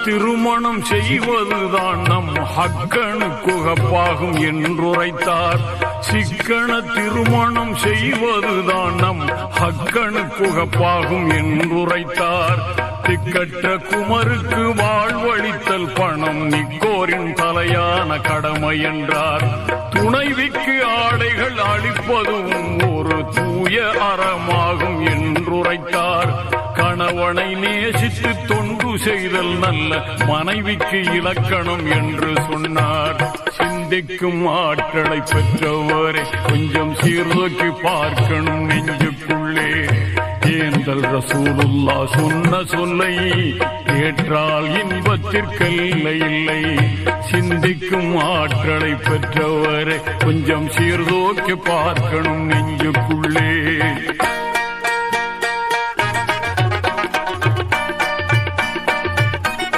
திருமணம் செய்வதுதான் நம் ஹக்கனுக்குகப்பாகும் என்றுரைத்தார். சிக்கன திருமணம் செய்வதுதான் நம் ஹக்கனுக்குகப்பாகும் என்றுரைத்தார். திக்கற்ற குமருக்கு வாழ்வழித்தல் பணம் நிக்கோரின் தலையான கடமை என்றார். துணைவிக்கு ஆடைகள் அளிப்பதும் ஒரு தூய அறமாகும் என்றுரைத்தார். கணவனை நேசித்து தொண்டு செய்தல் நல்ல மனைவிக்கு இலக்கணம் என்று சொன்னார். சிந்திக்கும் ஆற்றலை பெற்றவரை கொஞ்சம் சீர்தூக்கி பார்க்கணும் நெஞ்சுக்குள்ளே. ஏந்தல் ரசூலுல்லா சொன்ன சொல்லை ஏற்றால் இன்பத்திற்கெல்லை இல்லை. சிந்திக்கும் ஆற்றலை பெற்றவரை கொஞ்சம் சீர்தூக்கி பார்க்கணும் நெஞ்சுக்குள்ளே.